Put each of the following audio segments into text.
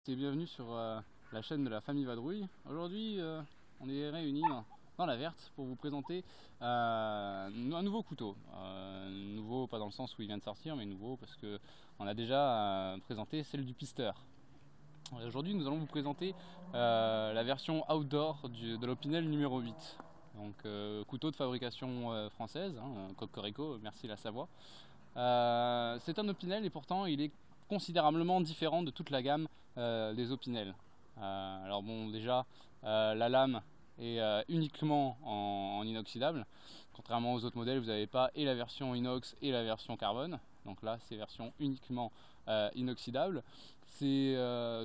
Et bienvenue sur la chaîne de la famille Vadrouille. Aujourd'hui, on est réunis dans la Verte pour vous présenter un nouveau couteau. Nouveau, pas dans le sens où il vient de sortir, mais nouveau parce que on a déjà présenté celle du pisteur. Aujourd'hui, nous allons vous présenter la version outdoor de l'Opinel numéro 8. Donc, couteau de fabrication française, Cocorico, merci la Savoie. C'est un Opinel et pourtant il est considérablement différent de toute la gamme des Opinel. Alors bon, déjà la lame est uniquement en inoxydable, contrairement aux autres modèles. Vous n'avez pas et la version inox et la version carbone, donc là c'est version uniquement inoxydable. C'est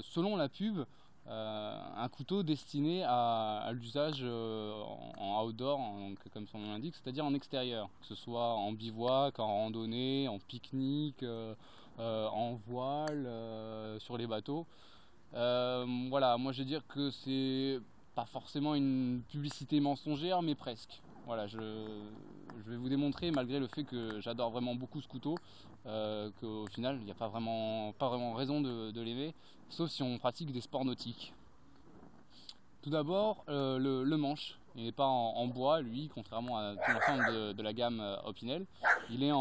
selon la pub un couteau destiné à l'usage en outdoor, donc, comme son nom l'indique, c'est-à-dire en extérieur, que ce soit en bivouac, en randonnée, en pique-nique, en voile, sur les bateaux. Voilà, moi je vais dire que c'est pas forcément une publicité mensongère, mais presque. Voilà, je vais vous démontrer, malgré le fait que j'adore vraiment beaucoup ce couteau, qu'au final il n'y a pas vraiment raison de l'aimer, sauf si on pratique des sports nautiques. Tout d'abord, le manche, il n'est pas en bois, lui, contrairement à tout l'ensemble de la gamme Opinel. Il est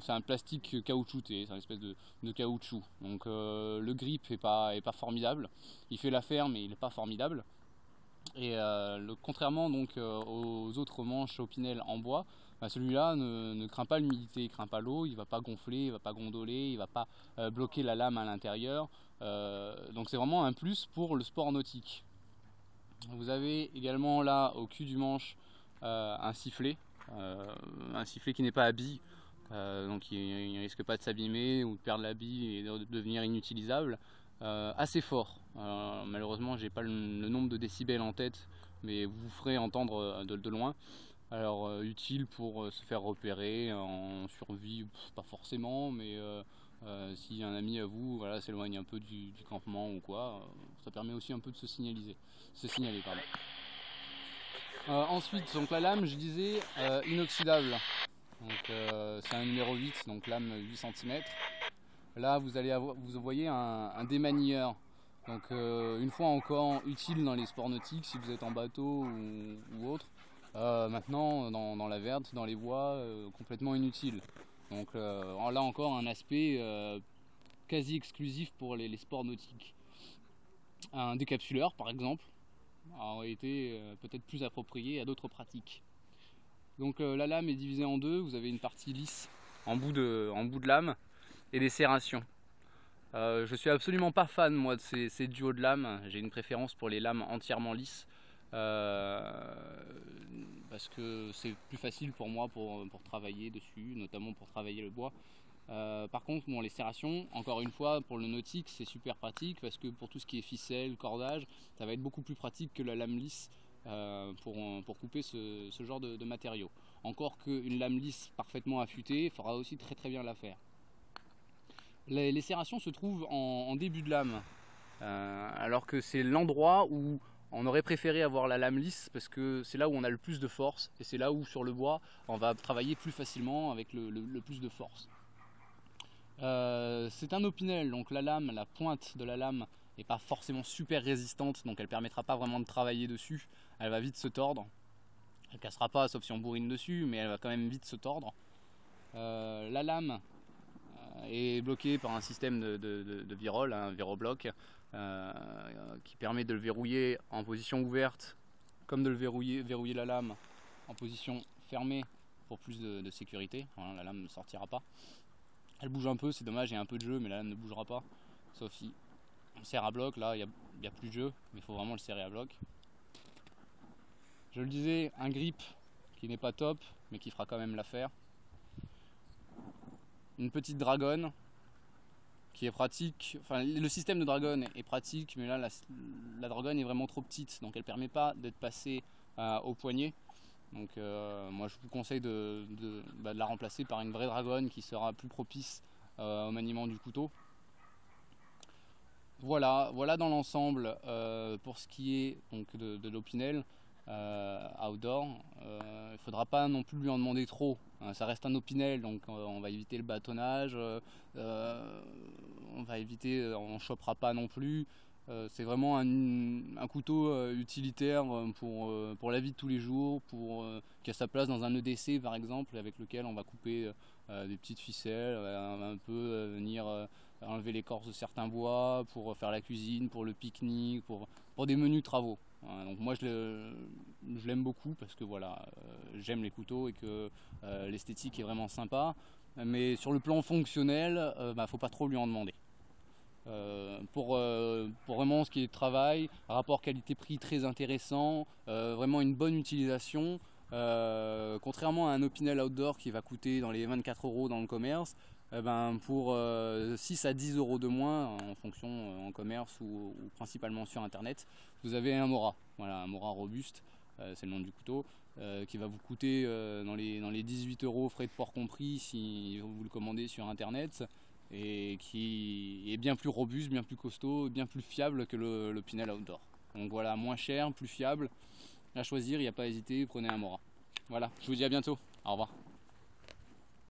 c'est un plastique caoutchouté, c'est une espèce de caoutchouc. Donc le grip est pas formidable. Il fait l'affaire, mais il n'est pas formidable. Et contrairement donc aux autres manches Opinel en bois, celui-là ne craint pas l'humidité, il craint pas l'eau, il ne va pas gonfler, il ne va pas gondoler, il ne va pas bloquer la lame à l'intérieur. Donc c'est vraiment un plus pour le sport nautique. Vous avez également là au cul du manche un sifflet qui n'est pas à billes, donc il ne risque pas de s'abîmer ou de perdre la bille et de devenir inutilisable. Assez fort. Malheureusement, j'ai pas le nombre de décibels en tête, mais vous ferez entendre de loin. Alors utile pour se faire repérer en survie, pas forcément, mais si un ami à vous s'éloigne un peu du campement ou quoi, ça permet aussi un peu de se signaler. Pardon. Ensuite, donc la lame, je disais, inoxydable. Donc c'est un numéro 8, donc lame 8 cm. Là, vous voyez un démanilleur. Donc une fois encore utile dans les sports nautiques si vous êtes en bateau ou autre. Maintenant dans la Verte, dans les bois, complètement inutile. Donc là encore un aspect quasi exclusif pour les sports nautiques. Un décapsuleur par exemple aurait été peut-être plus approprié à d'autres pratiques. Donc la lame est divisée en deux, vous avez une partie lisse en bout de lame et des serrations. Je suis absolument pas fan moi de ces duos de lames, j'ai une préférence pour les lames entièrement lisses parce que c'est plus facile pour moi pour travailler dessus, notamment pour travailler le bois. Par contre, bon, les serrations, encore une fois, pour le nautique, c'est super pratique parce que pour tout ce qui est ficelle, cordage, ça va être beaucoup plus pratique que la lame lisse pour couper ce genre de matériaux. Encore qu'une lame lisse parfaitement affûtée fera aussi très bien l'affaire. Les serrations se trouvent en début de lame, alors que c'est l'endroit où on aurait préféré avoir la lame lisse parce que c'est là où on a le plus de force et c'est là où sur le bois on va travailler plus facilement avec le plus de force. C'est un Opinel, donc la pointe de la lame n'est pas forcément super résistante, donc elle permettra pas vraiment de travailler dessus, elle va vite se tordre. Elle cassera pas sauf si on bourrine dessus, mais elle va quand même vite se tordre. La lame est bloquée par un système de virole, un virobloc, qui permet de le verrouiller en position ouverte, comme de le verrouiller la lame en position fermée pour plus de sécurité. Voilà, la lame ne sortira pas. Elle bouge un peu, c'est dommage, il y a un peu de jeu, mais la lame ne bougera pas, sauf si on serre à bloc. Là, il n'y a plus de jeu, mais il faut vraiment le serrer à bloc. Je le disais, un grip qui n'est pas top, mais qui fera quand même l'affaire. Une petite dragonne qui est pratique, enfin le système de dragonne est pratique, mais là la dragonne est vraiment trop petite, donc elle ne permet pas d'être passée au poignet. Donc moi je vous conseille de la remplacer par une vraie dragonne qui sera plus propice au maniement du couteau. Voilà dans l'ensemble pour ce qui est donc de l'Opinel. outdoor. Il ne faudra pas non plus lui en demander trop. Ça reste un Opinel, donc on va éviter le bâtonnage, on va éviter, on ne chopera pas non plus. C'est vraiment un couteau utilitaire pour la vie de tous les jours, qui a sa place dans un EDC par exemple, avec lequel on va couper des petites ficelles, un peu venir enlever l'écorce de certains bois, pour faire la cuisine, pour le pique-nique, pour des menus travaux. Donc moi je l'aime beaucoup parce que voilà, j'aime les couteaux et que l'esthétique est vraiment sympa, mais sur le plan fonctionnel, faut pas trop lui en demander. Pour vraiment ce qui est travail, rapport qualité-prix très intéressant, vraiment une bonne utilisation. Contrairement à un Opinel Outdoor qui va coûter dans les 24 € dans le commerce, pour 6 à 10 € de moins en fonction en commerce ou principalement sur internet, vous avez un Mora, voilà, un Mora robuste, c'est le nom du couteau, qui va vous coûter dans les 18 € frais de port compris si vous le commandez sur internet, et qui est bien plus robuste, bien plus costaud, bien plus fiable que l'Opinel Outdoor. Donc voilà, moins cher, plus fiable, à choisir, il n'y a pas à hésiter, prenez un Mora. Voilà, je vous dis à bientôt, au revoir.